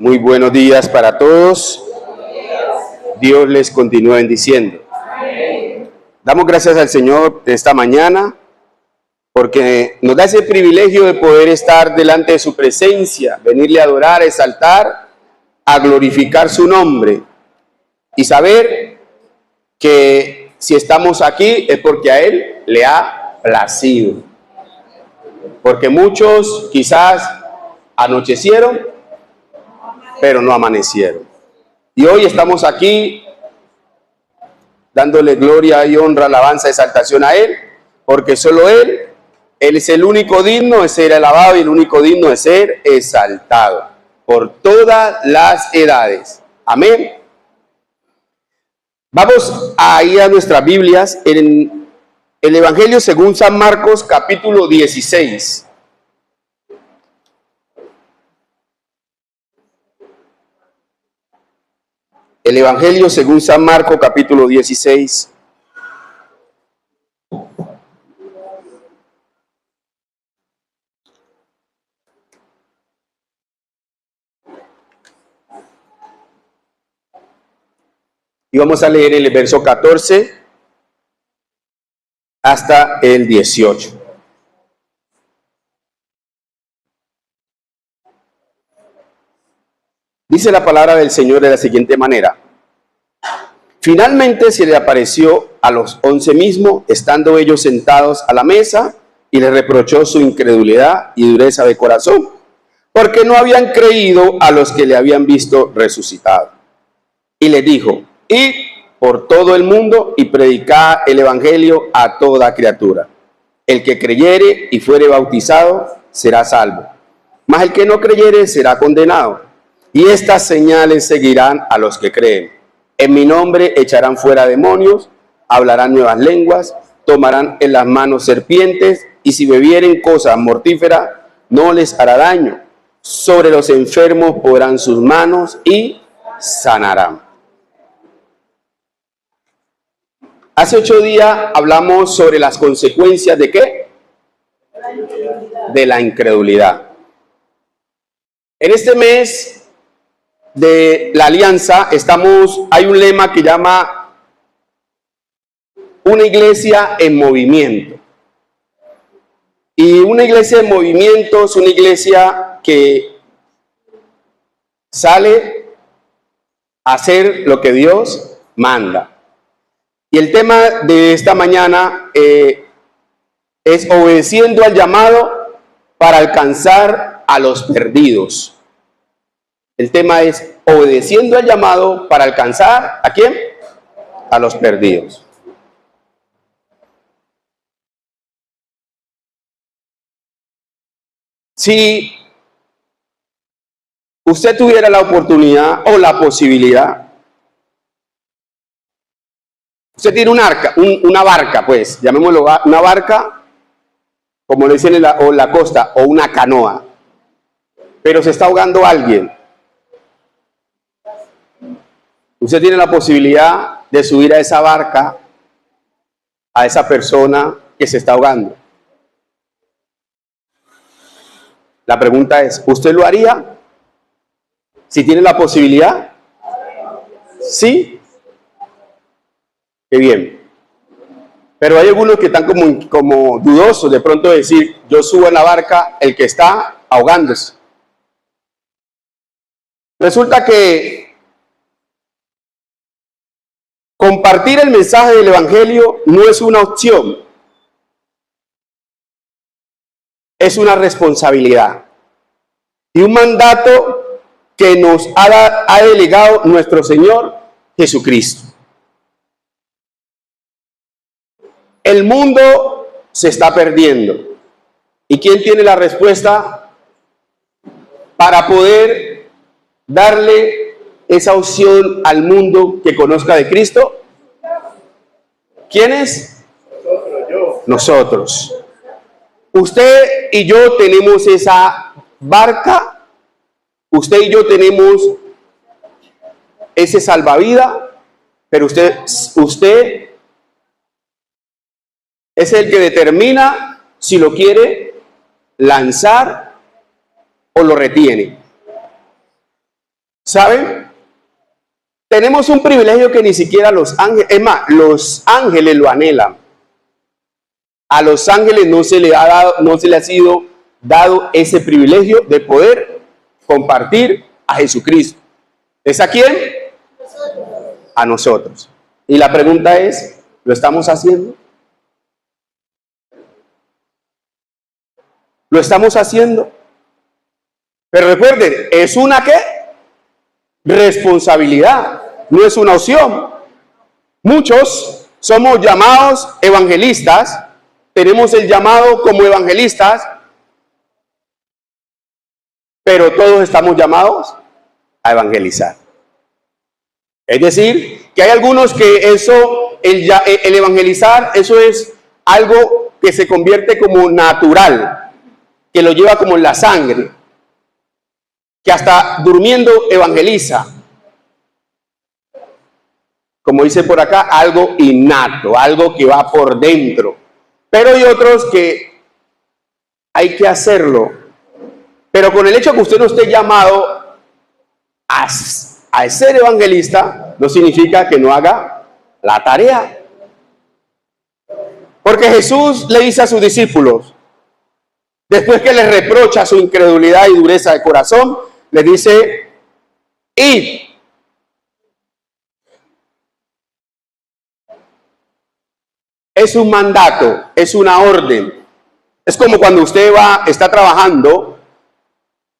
Muy buenos días para todos. Dios les continúe bendiciendo. Damos gracias al Señor esta mañana porque nos da ese privilegio de poder estar delante de su presencia, venirle a adorar, a exaltar, a glorificar su nombre y saber que si estamos aquí es porque a Él le ha placido. Porque muchos quizás anochecieron, pero no amanecieron. Y hoy estamos aquí dándole gloria y honra, alabanza, exaltación a Él, porque solo Él es el único digno de ser alabado y el único digno de ser exaltado por todas las edades. Amén. Vamos a ir a nuestras Biblias en el Evangelio según San Marcos, capítulo 16. El Evangelio según San Marcos, capítulo 16. Y vamos a leer el verso 14 hasta el 18. Dice la palabra del Señor de la siguiente manera. Finalmente se le apareció a los 11 mismos, estando ellos sentados a la mesa, y les reprochó su incredulidad y dureza de corazón, porque no habían creído a los que le habían visto resucitado. Y les dijo, id por todo el mundo y predicad el evangelio a toda criatura. El que creyere y fuere bautizado será salvo, mas el que no creyere será condenado. Y estas señales seguirán a los que creen. En mi nombre echarán fuera demonios, hablarán nuevas lenguas, tomarán en las manos serpientes, y si bebieren cosas mortíferas, no les hará daño. Sobre los enfermos pondrán sus manos y sanarán. Hace 8 días hablamos sobre las consecuencias ¿de qué? De la incredulidad. En este mes de la alianza hay un lema que llama una iglesia en movimiento. Y una iglesia en movimiento es una iglesia que sale a hacer lo que Dios manda. Y el tema de esta mañana es obedeciendo al llamado para alcanzar a los perdidos. El tema es obedeciendo al llamado para alcanzar ¿a quién? A los perdidos. Si usted tuviera la oportunidad o la posibilidad, usted tiene una barca, pues, llamémoslo una barca, como le dicen en la costa, o una canoa, pero se está ahogando alguien. Usted tiene la posibilidad de subir a esa barca, a esa persona que se está ahogando. La pregunta es, ¿usted lo haría? Si tiene la posibilidad. ¿Sí? Qué bien. Pero hay algunos que están como dudosos de pronto de decir, yo subo en la barca el que está ahogándose. Resulta que compartir el mensaje del evangelio no es una opción, es una responsabilidad y un mandato que nos ha delegado nuestro Señor Jesucristo. El mundo se está perdiendo. ¿Y quién tiene la respuesta para poder darle esa opción al mundo que conozca de Cristo? ¿Quién es? Nosotros. Usted y yo tenemos esa barca, usted y yo tenemos ese salvavidas, pero usted es el que determina si lo quiere lanzar o lo retiene. ¿Saben? Tenemos un privilegio que ni siquiera los ángeles, es más, los ángeles lo anhelan. A los ángeles no se les ha sido dado ese privilegio de poder compartir a Jesucristo. ¿Es a quién? A nosotros. Y la pregunta es, ¿lo estamos haciendo? ¿Lo estamos haciendo? Pero recuerden, ¿es una qué? Responsabilidad, no es una opción. Muchos somos llamados evangelistas, tenemos el llamado como evangelistas, pero todos estamos llamados a evangelizar. Es decir, que hay algunos que el evangelizar, eso es algo que se convierte como natural, que lo lleva como en la sangre, que hasta durmiendo evangeliza. Como dice por acá, algo innato, algo que va por dentro. Pero hay otros que hay que hacerlo. Pero con el hecho que usted no esté llamado a ser evangelista, no significa que no haga la tarea. Porque Jesús le dice a sus discípulos, después que les reprocha su incredulidad y dureza de corazón, les dice, id. Es un mandato, es una orden. Es como cuando usted está trabajando,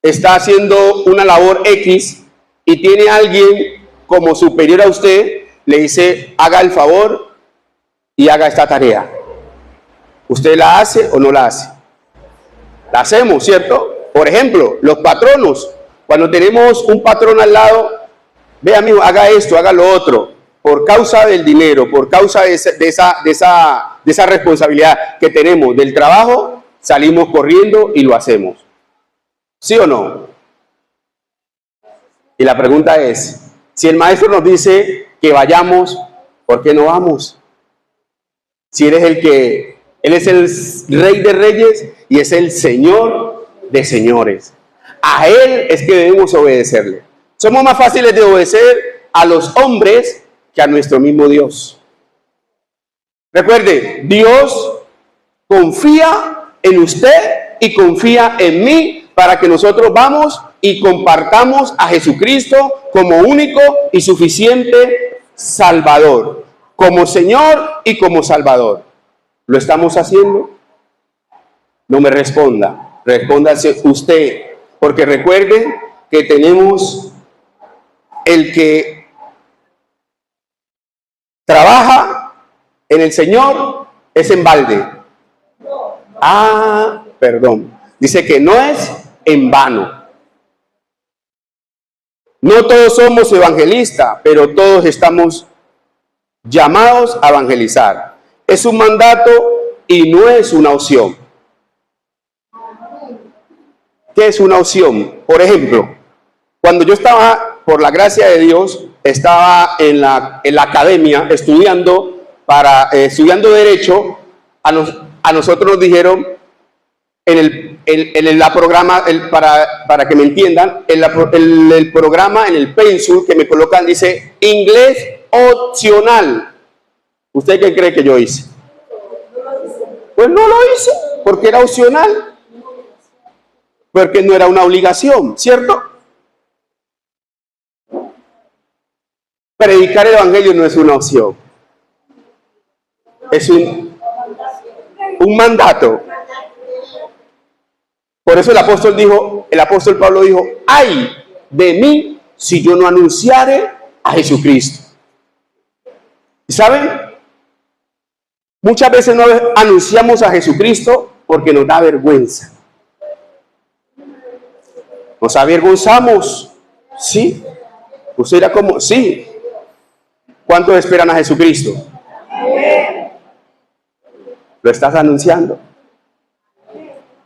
está haciendo una labor X y tiene a alguien como superior a usted, le dice, haga el favor y haga esta tarea. ¿Usted la hace o no la hace? La hacemos, ¿cierto? Por ejemplo, los patronos. Cuando tenemos un patrón al lado, ve amigo, haga esto, haga lo otro. Por causa del dinero, por causa de esa responsabilidad que tenemos del trabajo, salimos corriendo y lo hacemos. ¿Sí o no? Y la pregunta es, si el maestro nos dice que vayamos, ¿por qué no vamos? Si él es el Rey de Reyes y es el Señor de Señores. A Él es que debemos obedecerle. Somos más fáciles de obedecer a los hombres que a nuestro mismo Dios. Recuerde, Dios confía en usted y confía en mí para que nosotros vamos y compartamos a Jesucristo como único y suficiente Salvador, como Señor y como Salvador. ¿Lo estamos haciendo? No me responda, respóndase usted, porque recuerden que tenemos el que trabaja en el Señor es en balde. Perdón, dice que no es en vano. No todos somos evangelistas, pero todos estamos llamados a evangelizar. Es un mandato y no es una opción. ¿Qué es una opción? Por ejemplo, cuando yo estaba, por la gracia de Dios, estaba en la academia estudiando Derecho, a nosotros nos dijeron en la programa, para que me entiendan, el programa, en el Pencil que me colocan, dice inglés opcional. ¿Usted qué cree que yo hice? Pues no lo hice, porque era opcional. Porque no era una obligación, ¿cierto? Predicar el evangelio no es una opción. Es un mandato. Por eso el apóstol Pablo dijo, ay de mí si yo no anunciare a Jesucristo. ¿Y saben? Muchas veces no anunciamos a Jesucristo porque nos da vergüenza. Nos avergonzamos. ¿Sí? Usted era como, sí. ¿Cuántos esperan a Jesucristo? ¿Lo estás anunciando?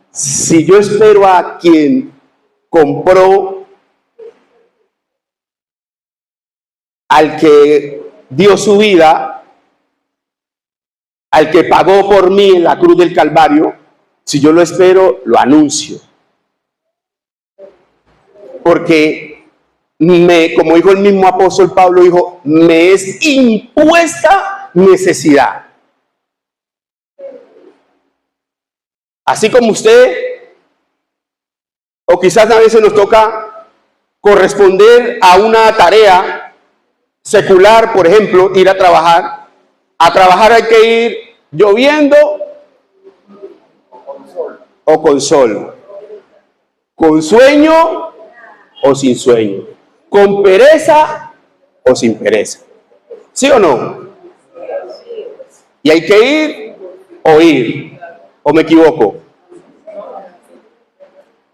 Si yo espero a quien compró, al que dio su vida, al que pagó por mí en la cruz del Calvario, si yo lo espero, lo anuncio. Porque como dijo el mismo apóstol Pablo, dijo, me es impuesta necesidad. Así como usted, o quizás a veces nos toca corresponder a una tarea secular, por ejemplo, ir a trabajar. A trabajar hay que ir lloviendo o con sol, con sueño o sin sueño, con pereza o sin pereza. ¿Sí o no? Y hay que ir o ir, ¿o me equivoco?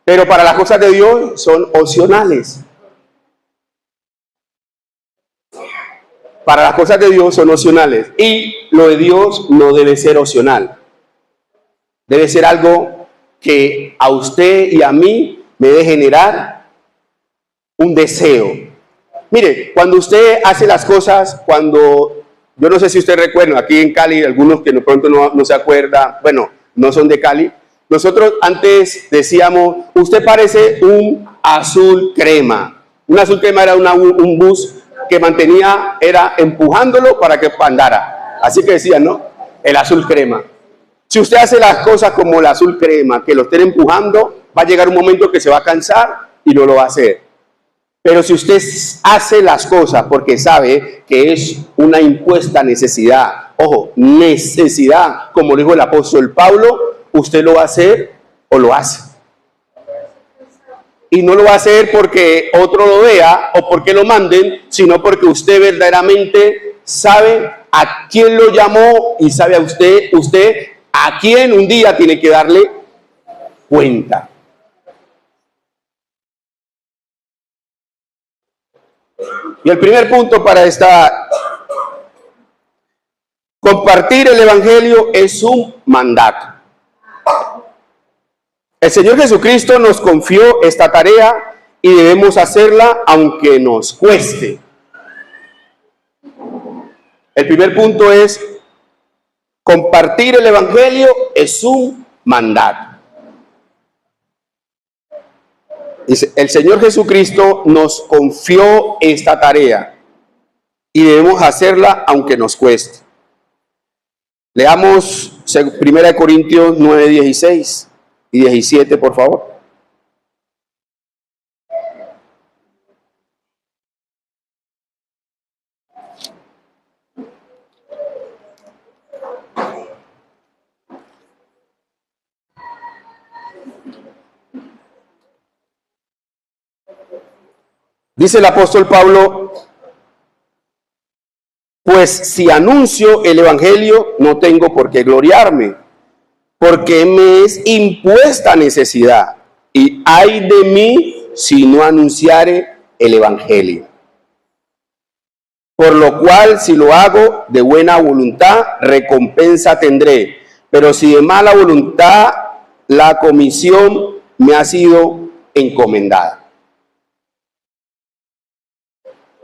Pero para las cosas de Dios son opcionales. Para las cosas de Dios son opcionales. Y lo de Dios no debe ser opcional. Debe ser algo que a usted y a mí me debe generar un deseo. Mire, cuando usted hace las cosas, yo no sé si usted recuerda, aquí en Cali, algunos que de pronto no se acuerdan, bueno, no son de Cali, nosotros antes decíamos, usted parece un azul crema. Un azul crema era un bus que era empujándolo para que andara. Así que decían, ¿no? El azul crema. Si usted hace las cosas como el azul crema, que lo estén empujando, va a llegar un momento que se va a cansar y no lo va a hacer. Pero si usted hace las cosas porque sabe que es una impuesta necesidad, ojo, necesidad, como dijo el apóstol Pablo, usted lo va a hacer o lo hace. Y no lo va a hacer porque otro lo vea o porque lo manden, sino porque usted verdaderamente sabe a quién lo llamó y sabe a usted a quién un día tiene que darle cuenta. Y el primer punto para compartir el evangelio es un mandato. El Señor Jesucristo nos confió esta tarea y debemos hacerla aunque nos cueste. El primer punto es compartir el evangelio es un mandato. El Señor Jesucristo nos confió esta tarea y debemos hacerla aunque nos cueste. Leamos 1 Corintios 9, 16 y 17, por favor. Dice el apóstol Pablo, pues si anuncio el evangelio no tengo por qué gloriarme, porque me es impuesta necesidad, y ay de mí si no anunciare el evangelio. Por lo cual, si lo hago de buena voluntad, recompensa tendré, pero si de mala voluntad, la comisión me ha sido encomendada.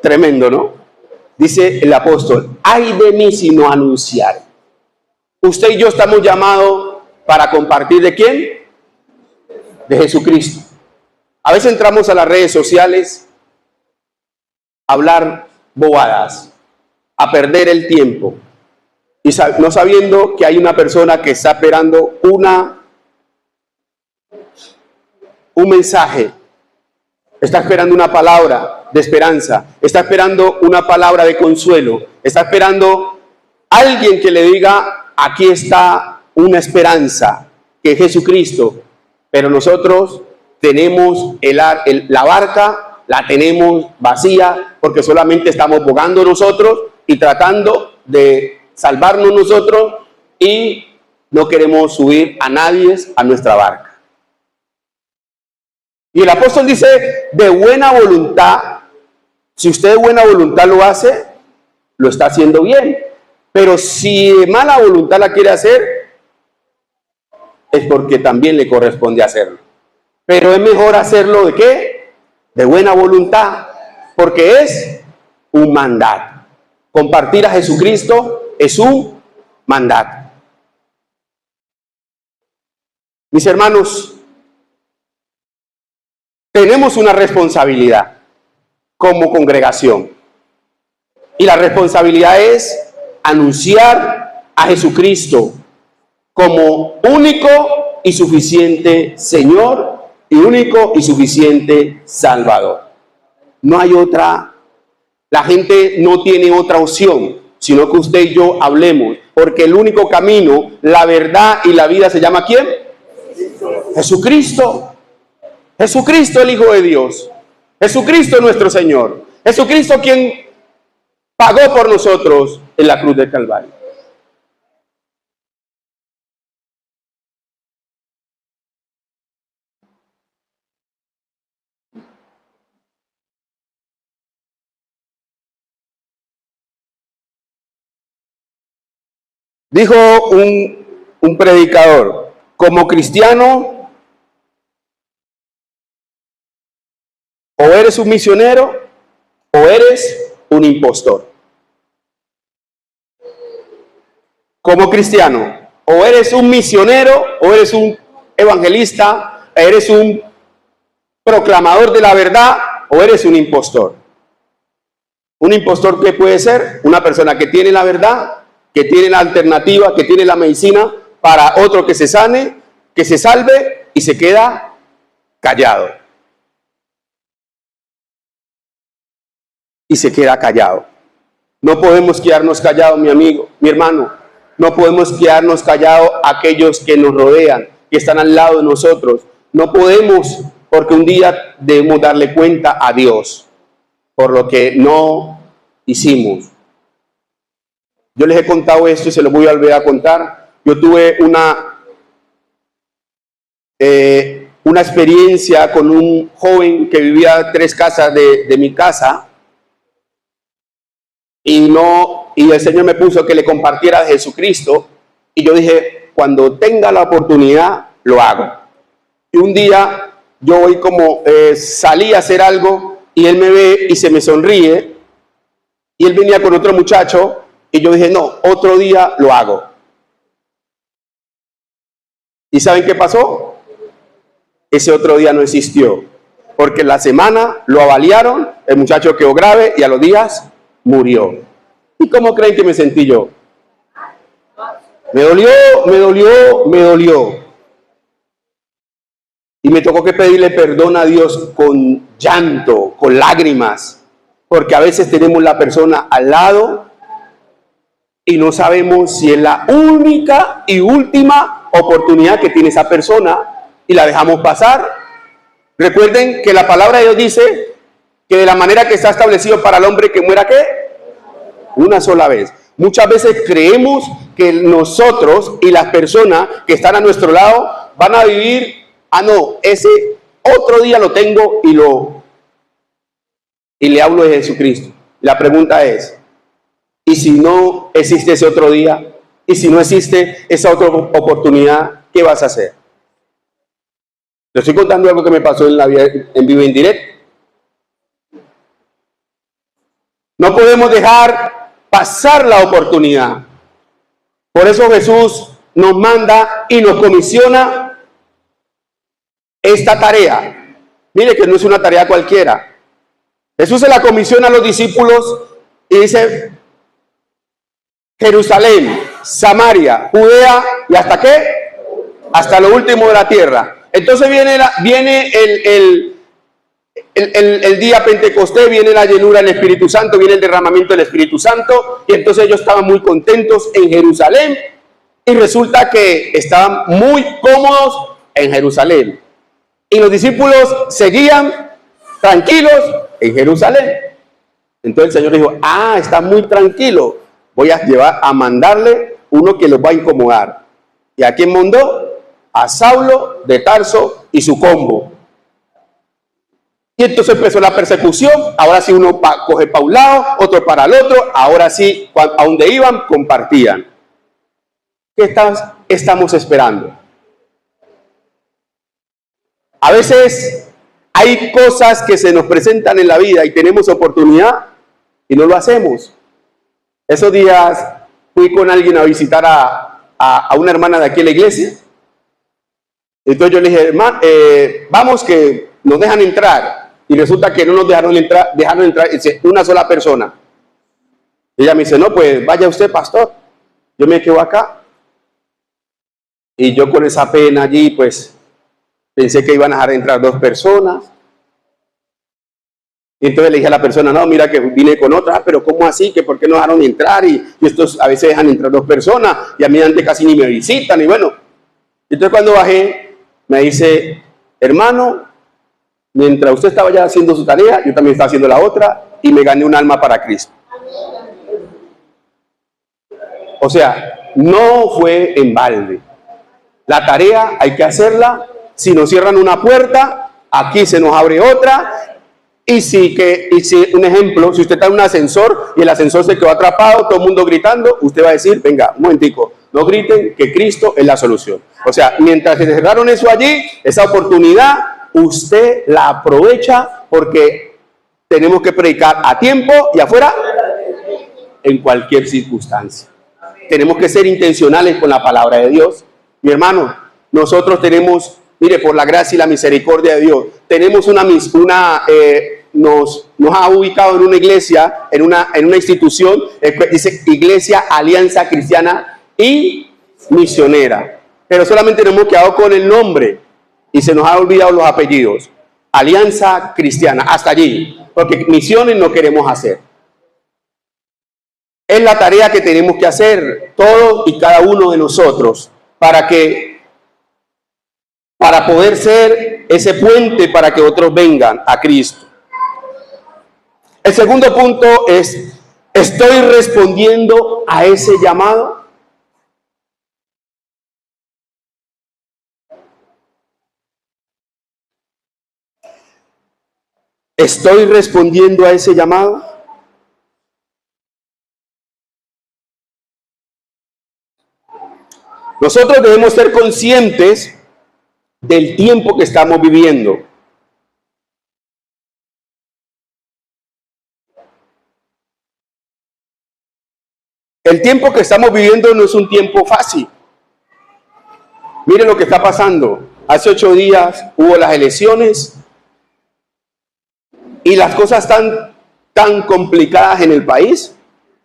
Tremendo, ¿no? Dice el apóstol, ay de mí si no anunciar. Usted y yo estamos llamados para compartir ¿de quién? De Jesucristo. A veces entramos a las redes sociales a hablar bobadas, a perder el tiempo, y no sabiendo que hay una persona que está esperando un mensaje, está esperando una palabra de esperanza, está esperando una palabra de consuelo, está esperando alguien que le diga, aquí está una esperanza, que es Jesucristo. Pero nosotros tenemos la barca, la tenemos vacía, porque solamente estamos bogando nosotros y tratando de salvarnos nosotros, y no queremos subir a nadie a nuestra barca. Y el apóstol dice, de buena voluntad, si usted de buena voluntad lo hace, lo está haciendo bien. Pero si de mala voluntad la quiere hacer, es porque también le corresponde hacerlo. Pero es mejor hacerlo ¿de qué? De buena voluntad, porque es un mandato. Compartir a Jesucristo es un mandato. Mis hermanos, tenemos una responsabilidad. como congregación. Y la responsabilidad es anunciar a Jesucristo como único y suficiente Señor y único y suficiente Salvador. No hay otra, la gente no tiene otra opción, sino que usted y yo hablemos, porque el único camino, la verdad y la vida se llama ¿quién? Jesucristo. Jesucristo, el Hijo de Dios. Jesucristo, nuestro Señor. Jesucristo, quien pagó por nosotros en la cruz del Calvario. Dijo un predicador, como cristiano, o eres un misionero o eres un impostor. Como cristiano, o eres un misionero o eres un evangelista, eres un proclamador de la verdad o eres un impostor. Un impostor, ¿qué puede ser? Una persona que tiene la verdad, que tiene la alternativa, que tiene la medicina para otro que se sane, que se salve y se queda callado. Y se queda callado. No podemos quedarnos callados, mi amigo, mi hermano. No podemos quedarnos callados aquellos que nos rodean, que están al lado de nosotros. No podemos, porque un día debemos darle cuenta a Dios por lo que no hicimos. Yo les he contado esto y se lo voy a volver a contar. Yo tuve una experiencia con un joven que vivía a 3 casas de mi casa y el Señor me puso que le compartiera a Jesucristo y yo dije, cuando tenga la oportunidad, lo hago. Y un día yo voy como, salí a hacer algo y él me ve y se me sonríe y él venía con otro muchacho. Y yo dije, no, otro día lo hago. ¿Y saben qué pasó? Ese otro día no existió. Porque la semana lo avaliaron, el muchacho quedó grave y a los días murió. ¿Y cómo creen que me sentí yo? Me dolió, me dolió, me dolió. Y me tocó que pedirle perdón a Dios con llanto, con lágrimas. Porque a veces tenemos la persona al lado y no sabemos si es la única y última oportunidad que tiene esa persona y la dejamos pasar. Recuerden que la palabra de Dios dice que de la manera que está establecido para el hombre que muera, ¿qué? Una sola vez. Muchas veces creemos que nosotros y las personas que están a nuestro lado van a vivir, no, ese otro día lo tengo y le hablo de Jesucristo. La pregunta es, ¿y si no existe ese otro día? ¿Y si no existe esa otra oportunidad? ¿Qué vas a hacer? Le estoy contando algo que me pasó en la vida, en vivo y en directo. No podemos dejar pasar la oportunidad. Por eso Jesús nos manda y nos comisiona esta tarea. Mire que no es una tarea cualquiera. Jesús se la comisiona a los discípulos y dice: Jerusalén, Samaria, Judea y ¿hasta qué? Hasta lo último de la tierra. Entonces viene el día Pentecostés, viene la llenura del Espíritu Santo, viene el derramamiento del Espíritu Santo, y entonces ellos estaban muy contentos en Jerusalén, y resulta que estaban muy cómodos en Jerusalén. Y los discípulos seguían tranquilos en Jerusalén. Entonces el Señor dijo: está muy tranquilo, voy a mandarle uno que los va a incomodar. ¿Y a quién mandó? A Saulo de Tarso y su combo. Y entonces empezó la persecución. Ahora sí uno coge para un lado, otro para el otro. Ahora sí, a donde iban, compartían. ¿Qué estamos esperando? A veces hay cosas que se nos presentan en la vida y tenemos oportunidad y no lo hacemos. Esos días fui con alguien a visitar a una hermana de aquí en la iglesia. Entonces yo le dije: vamos, que nos dejan entrar. Y resulta que no nos dejaron entrar, dice, una sola persona. Y ella me dice, no, pues vaya usted, pastor. Yo me quedo acá. Y yo con esa pena allí, pues, pensé que iban a dejar entrar 2 personas. Y entonces le dije a la persona, no, mira que vine con otra, pero ¿cómo así? ¿Que por qué no dejaron entrar? Y estos a veces dejan entrar 2 personas, y a mí antes casi ni me visitan, y bueno. Entonces cuando bajé, me dice, hermano, mientras usted estaba ya haciendo su tarea, yo también estaba haciendo la otra, y me gané un alma para Cristo. O sea, no fue en balde. La tarea hay que hacerla. Si nos cierran una puerta, aquí se nos abre otra. Y si, un ejemplo, si usted está en un ascensor y el ascensor se quedó atrapado, todo el mundo gritando, usted va a decir, venga, un momentico, no griten, que Cristo es la solución. O sea, mientras se cerraron eso allí, esa oportunidad, usted la aprovecha, porque tenemos que predicar a tiempo y afuera, en cualquier circunstancia. Tenemos que ser intencionales con la palabra de Dios. Mi hermano, nosotros tenemos, mire, por la gracia y la misericordia de Dios, tenemos nos ha ubicado en una iglesia, en una institución, dice Iglesia Alianza Cristiana y Misionera. Pero solamente nos hemos quedado con el nombre y se nos ha olvidado los apellidos. Alianza Cristiana, hasta allí, porque misiones no queremos hacer. Es la tarea que tenemos que hacer todos y cada uno de nosotros para poder ser ese puente para que otros vengan a Cristo. El segundo punto es, ¿estoy respondiendo a ese llamado? ¿Estoy respondiendo a ese llamado? Nosotros debemos ser conscientes del tiempo que estamos viviendo. El tiempo que estamos viviendo no es un tiempo fácil. Mire lo que está pasando. Hace 8 días hubo las elecciones y las cosas están tan complicadas en el país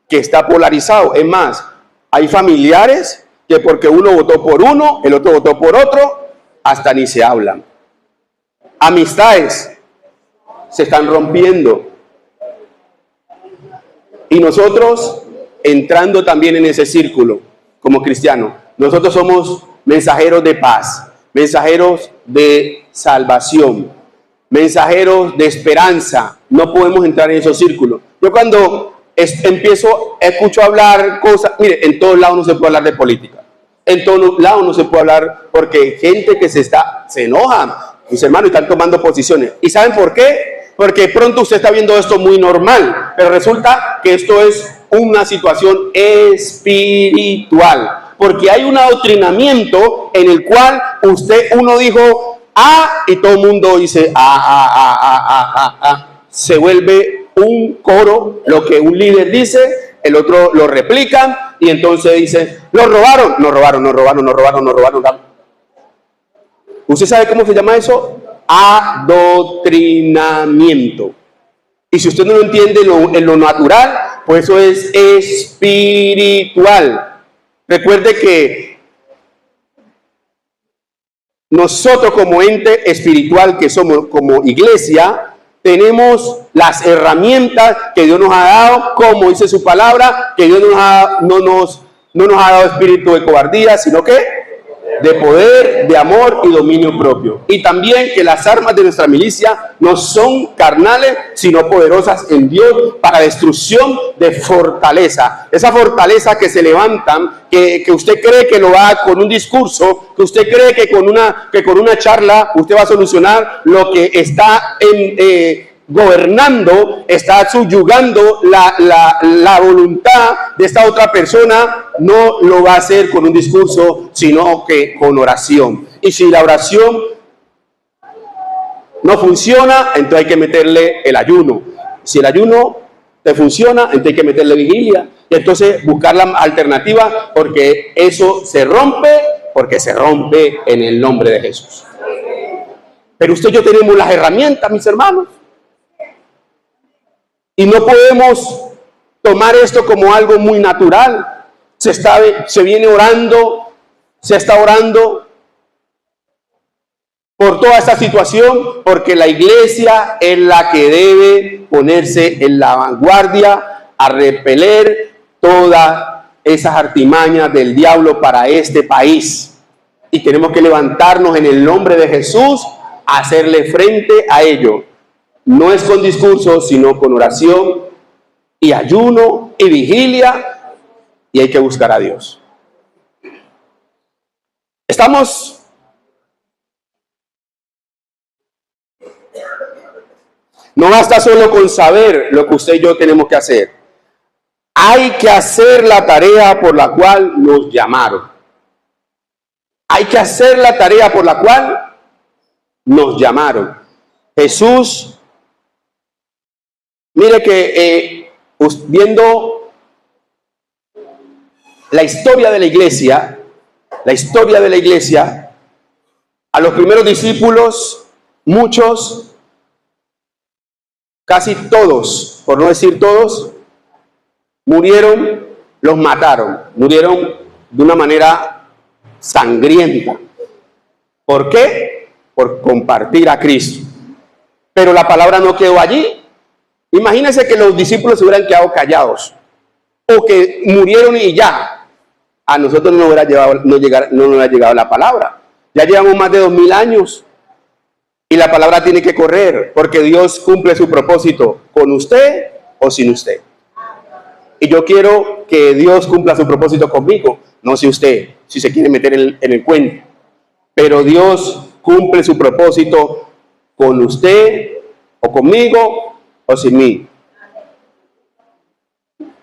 que está polarizado. Es más, hay familiares que porque uno votó por uno, el otro votó por otro, hasta ni se hablan. Amistades se están rompiendo. Y nosotros, entrando también en ese círculo como cristianos, nosotros somos mensajeros de paz, mensajeros de salvación, mensajeros de esperanza. No podemos entrar en esos círculos. Yo cuando escucho hablar cosas, mire, en todos lados no se puede hablar de política. En todos lados no se puede hablar porque hay gente que se enoja, mis hermanos, y están tomando posiciones. ¿Y saben por qué? Porque pronto usted está viendo esto muy normal, pero resulta que esto es una situación espiritual, porque hay un adoctrinamiento en el cual uno dijo y todo el mundo dice se vuelve un coro, lo que un líder dice, el otro lo replica, y entonces dice, nos robaron. ¿Usted sabe cómo se llama eso? Adoctrinamiento. Y si usted no lo entiende en lo natural, pues eso es espiritual. Recuerde que nosotros como ente espiritual que somos como iglesia, tenemos las herramientas que Dios nos ha dado, como dice su palabra, que Dios no nos ha dado espíritu de cobardía, sino que de poder, de amor y dominio propio. Y también que las armas de nuestra milicia no son carnales, sino poderosas en Dios para destrucción de fortaleza. Esa fortaleza que se levantan, que usted cree que lo va con un discurso, que usted cree que con una charla usted va a solucionar lo que está gobernando, está subyugando la voluntad de esta otra persona. No lo va a hacer con un discurso, sino que con oración. Y si la oración no funciona, entonces hay que meterle el ayuno. Si el ayuno te funciona, entonces hay que meterle vigilia. Y entonces buscar la alternativa, porque eso se rompe en el nombre de Jesús. Pero usted y yo tenemos las herramientas, mis hermanos. Y no podemos tomar esto como algo muy natural. Se viene orando, se está orando por toda esta situación, porque la iglesia es la que debe ponerse en la vanguardia a repeler todas esas artimañas del diablo para este país. Y tenemos que levantarnos en el nombre de Jesús a hacerle frente a ello. No es con discursos, sino con oración y ayuno y vigilia, y hay que buscar a Dios. No basta solo con saber lo que usted y yo tenemos que hacer. Hay que hacer la tarea por la cual nos llamaron. Hay que hacer la tarea por la cual nos llamaron. Jesús, mire que viendo la historia de la iglesia, a los primeros discípulos, muchos, casi todos, por no decir todos, murieron, los mataron, murieron de una manera sangrienta. ¿Por qué? Por compartir a Cristo. Pero la palabra no quedó allí. Imagínense que los discípulos se hubieran quedado callados, o que murieron y ya. A nosotros no nos hubiera llegado la palabra. Ya llevamos más de 2000 años y la palabra tiene que correr, porque Dios cumple su propósito con usted o sin usted. Y yo quiero que Dios cumpla su propósito conmigo, no sé usted, si se quiere meter en el cuento. Pero Dios cumple su propósito con usted o conmigo o sin mí.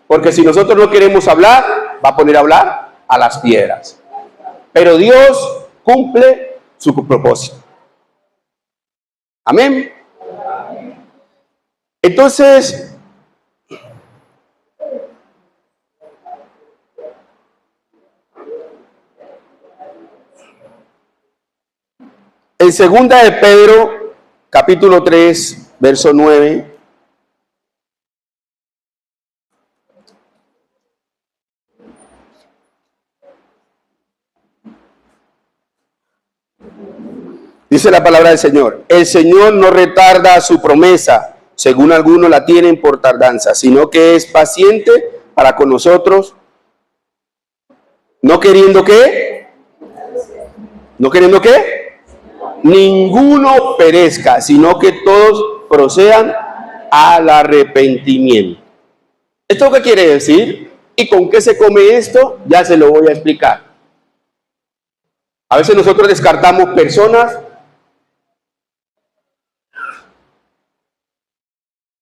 Porque si nosotros no queremos hablar, va a poner a hablar a las piedras. Pero Dios cumple su propósito. Amén. Entonces, en segunda de Pedro, capítulo 3, verso 9, dice la palabra del Señor: el Señor no retarda su promesa, según algunos la tienen por tardanza, sino que es paciente para con nosotros, no queriendo que ninguno perezca, sino que todos procedan al arrepentimiento. ¿Esto qué quiere decir? ¿Y con qué se come esto? Ya se lo voy a explicar. A veces nosotros descartamos personas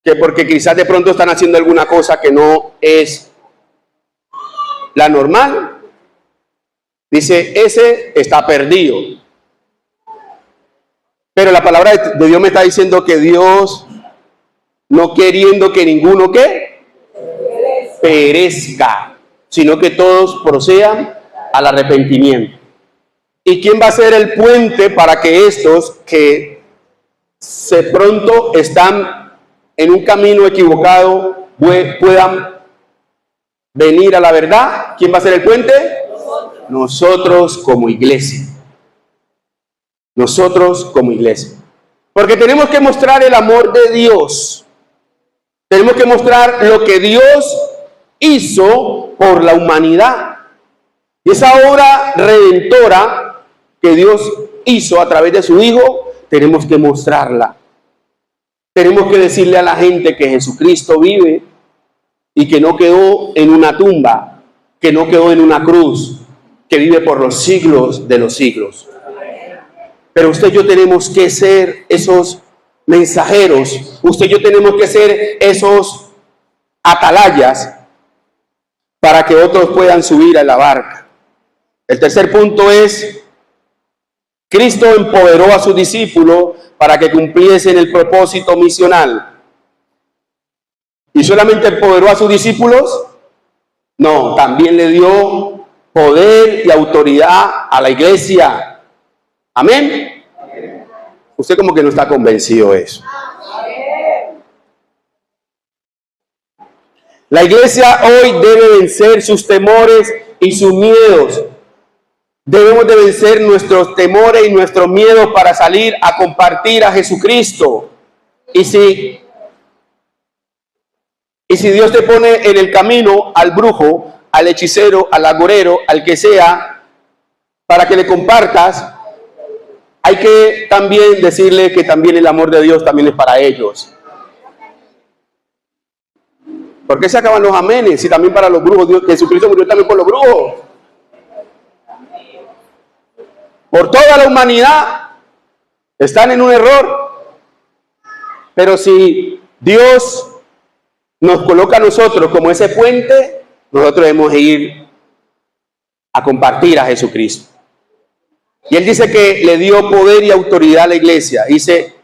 que porque quizás de pronto están haciendo alguna cosa que no es la normal, dice, ese está perdido. Pero la palabra de Dios me está diciendo que Dios, no queriendo que ninguno perezca, sino que todos procedan al arrepentimiento. ¿Y quién va a ser el puente para que estos que se pronto están en un camino equivocado puedan venir a la verdad? ¿Quién va a ser el puente? Nosotros como iglesia. Nosotros como iglesia. Porque tenemos que mostrar el amor de Dios. Tenemos que mostrar lo que Dios hizo por la humanidad. Y esa obra redentora que Dios hizo a través de su Hijo, tenemos que mostrarla. Tenemos que decirle a la gente que Jesucristo vive y que no quedó en una tumba, que no quedó en una cruz, que vive por los siglos de los siglos. Pero usted y yo tenemos que ser esos mensajeros. Usted y yo tenemos que ser esos atalayas para que otros puedan subir a la barca. El tercer punto es: Cristo empoderó a sus discípulos para que cumpliesen el propósito misional. ¿Y solamente empoderó a sus discípulos? No, también le dio poder y autoridad a la iglesia. Amén. Usted como que no está convencido de eso. La iglesia hoy debe vencer sus temores y sus miedos. Debemos de vencer nuestros temores y nuestros miedos para salir a compartir a Jesucristo. Y si Dios te pone en el camino al brujo, al hechicero, al agorero, al que sea, para que le compartas, hay que también decirle que también el amor de Dios también es para ellos. ¿Por qué se acaban los amenes? Si también para los brujos, Dios, Jesucristo murió también por los brujos. Por toda la humanidad están en un error. Pero si Dios nos coloca a nosotros como ese puente, nosotros debemos ir a compartir a Jesucristo. Y Él dice que le dio poder y autoridad a la iglesia. Dice,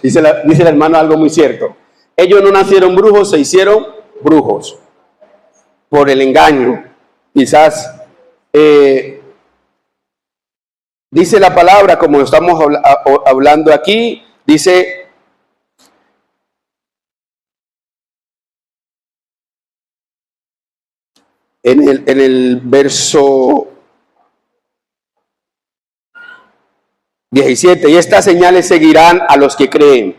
dice el hermano algo muy cierto. Ellos no nacieron brujos, se hicieron brujos por el engaño. Quizás dice la palabra, como estamos hablando aquí, dice en el verso 17, y estas señales seguirán a los que creen.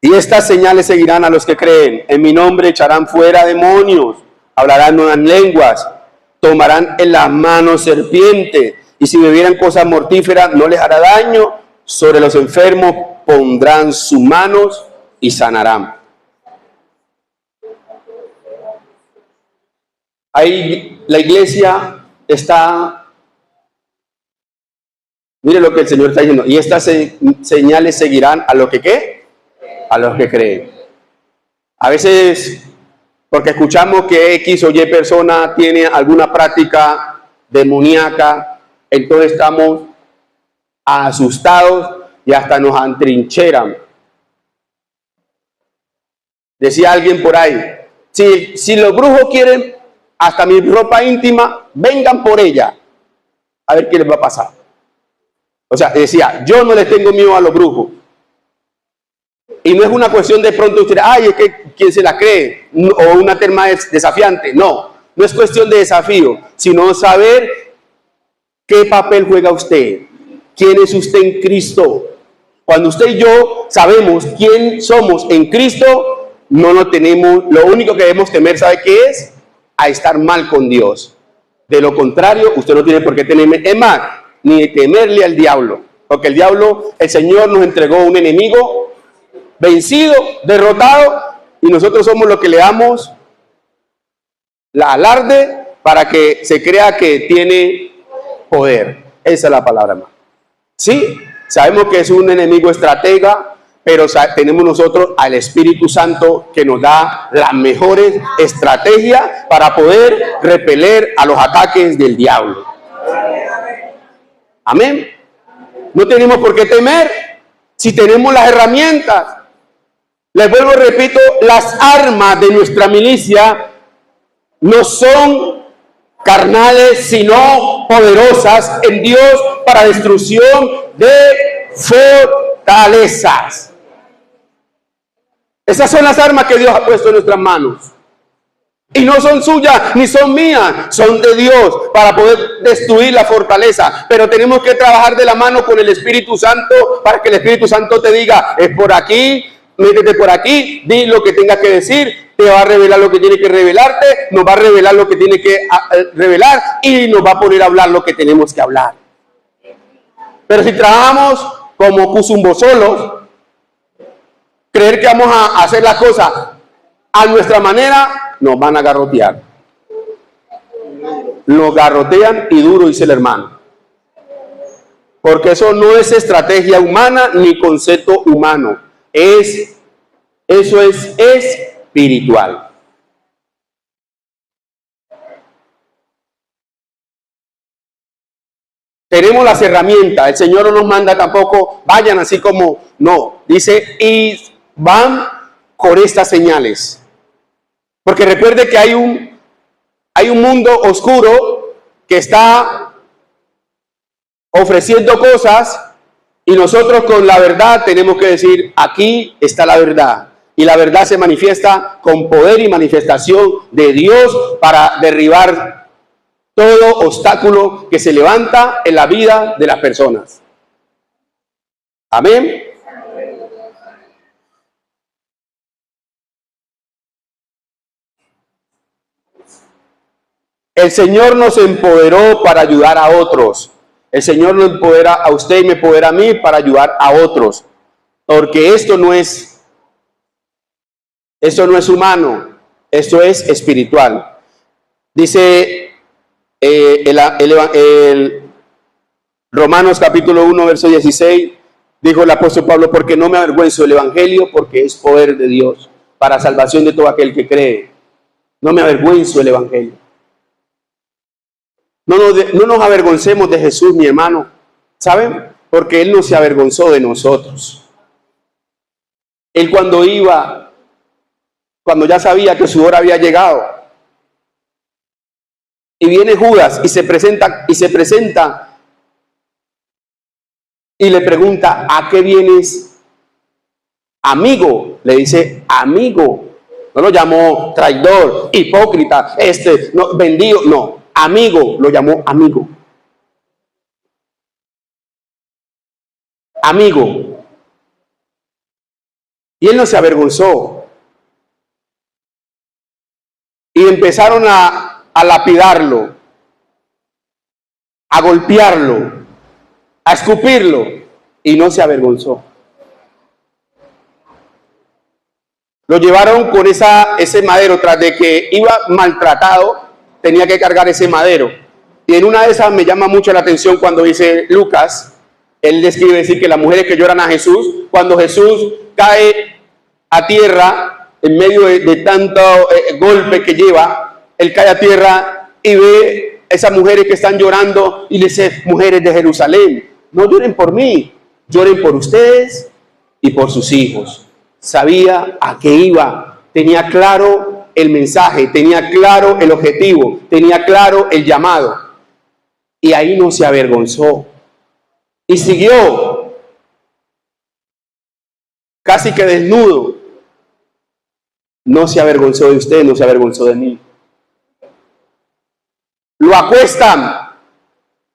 Y estas señales seguirán a los que creen. En mi nombre echarán fuera demonios, hablarán nuevas lenguas, tomarán en las manos serpiente, y si bebieran cosas mortíferas no les hará daño. Sobre los enfermos pondrán sus manos y sanarán. Ahí la iglesia está, mire lo que el Señor está diciendo, y estas señales seguirán a los que ¿qué? A los que creen. A veces, porque escuchamos que X o Y persona tiene alguna práctica demoníaca, entonces estamos asustados y hasta nos atrincheran. Decía alguien por ahí, si los brujos quieren hasta mi ropa íntima, vengan por ella, a ver qué les va a pasar. O sea, decía, yo no les tengo miedo a los brujos. Y no es una cuestión de pronto usted, ay, es que ¿quién se la cree? O una terma desafiante. No es cuestión de desafío, sino saber qué papel juega usted. ¿Quién es usted en Cristo? Cuando usted y yo sabemos quién somos en Cristo, no lo tenemos, lo único que debemos temer, ¿sabe qué es? A estar mal con Dios. De lo contrario, usted no tiene por qué temerme, es más, ni temerle al diablo, porque el diablo, el Señor nos entregó un enemigo vencido, derrotado, y nosotros somos los que le damos la alarde para que se crea que tiene poder. Esa es la palabra, hermano. Sí, sabemos que es un enemigo estratega, pero tenemos nosotros al Espíritu Santo que nos da las mejores estrategias para poder repeler a los ataques del diablo. Amén. No tenemos por qué temer si tenemos las herramientas. Les vuelvo y repito, las armas de nuestra milicia no son carnales, sino poderosas en Dios para destrucción de fortalezas. Esas son las armas que Dios ha puesto en nuestras manos. Y no son suyas ni son mías, son de Dios para poder destruir la fortaleza. Pero tenemos que trabajar de la mano con el Espíritu Santo para que el Espíritu Santo te diga, es por aquí, métete por aquí, di lo que tengas que decir, te va a revelar lo que tiene que revelarte, nos va a revelar lo que tiene que revelar y nos va a poner a hablar lo que tenemos que hablar. Pero si trabajamos como cusumbosolos, creer que vamos a hacer las cosas a nuestra manera, nos van a garrotear. Nos garrotean y duro, dice el hermano. Porque eso no es estrategia humana ni concepto humano. Eso es espiritual. Tenemos las herramientas. El Señor no nos manda tampoco, vayan así como, no. Dice, y van con estas señales. Porque recuerde que hay un mundo oscuro que está ofreciendo cosas y nosotros con la verdad tenemos que decir, aquí está la verdad. Y la verdad se manifiesta con poder y manifestación de Dios para derribar todo obstáculo que se levanta en la vida de las personas. Amén. El Señor nos empoderó para ayudar a otros. El Señor nos empodera a usted y me empodera a mí para ayudar a otros. Porque esto no es humano, esto es espiritual. Dice el Romanos capítulo 1, verso 16, dijo el apóstol Pablo, porque no me avergüenzo del evangelio, porque es poder de Dios para salvación de todo aquel que cree. No me avergüenzo del evangelio. No nos avergoncemos de Jesús, mi hermano. ¿Saben? Porque Él no se avergonzó de nosotros. Él cuando ya sabía que su hora había llegado, y viene Judas y se presenta y le pregunta, ¿a qué vienes, amigo? Le dice, amigo. No lo llamó traidor, hipócrita, no, vendido, no. Amigo, lo llamó amigo. Amigo. Y él no se avergonzó. Y empezaron a lapidarlo, a golpearlo, a escupirlo. Y no se avergonzó. Lo llevaron con ese madero, tras de que iba maltratado, tenía que cargar ese madero. Y en una de esas me llama mucho la atención cuando dice Lucas, él describe decir que las mujeres que lloran a Jesús, cuando Jesús cae a tierra, en medio de tanto golpe que lleva, él cae a tierra y ve a esas mujeres que están llorando y le dice, mujeres de Jerusalén, no lloren por mí, lloren por ustedes y por sus hijos. Sabía a qué iba, tenía claro el mensaje, tenía claro el objetivo, tenía claro el llamado. Y ahí no se avergonzó. Y siguió, casi que desnudo. No se avergonzó de usted, no se avergonzó de mí. Lo acuestan,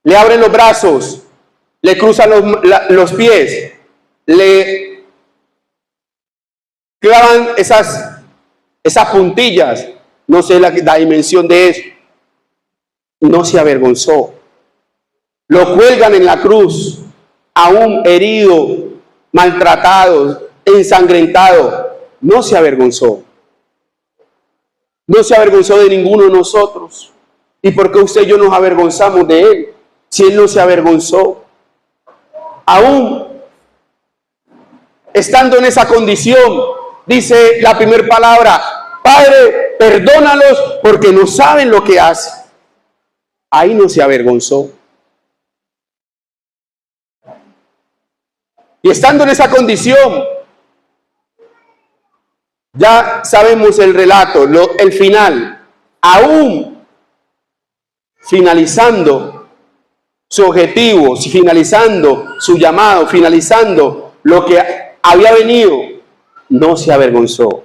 le abren los brazos, le cruzan los pies, le clavan esas puntillas, no sé la dimensión de eso. No se avergonzó. Lo cuelgan en la cruz, aún herido, maltratado, ensangrentado. No se avergonzó. No se avergonzó de ninguno de nosotros. ¿Y por qué usted y yo nos avergonzamos de Él? Si Él no se avergonzó. Aún estando en esa condición, dice la primera palabra, Padre, perdónalos porque no saben lo que hacen. Ahí no se avergonzó. Y estando en esa condición, ya sabemos el relato, el final. Aún finalizando su objetivo, finalizando su llamado, finalizando lo que había venido, no se avergonzó.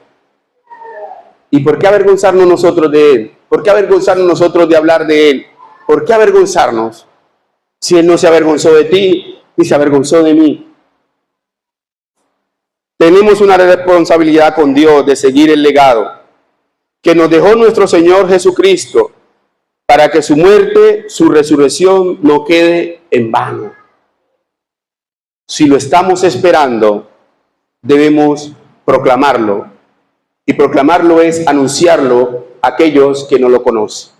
¿Y por qué avergonzarnos nosotros de Él? ¿Por qué avergonzarnos nosotros de hablar de Él? ¿Por qué avergonzarnos si Él no se avergonzó de ti ni se avergonzó de mí? Tenemos una responsabilidad con Dios de seguir el legado que nos dejó nuestro Señor Jesucristo para que su muerte, su resurrección no quede en vano. Si lo estamos esperando, debemos proclamarlo. Y proclamarlo es anunciarlo a aquellos que no lo conocen.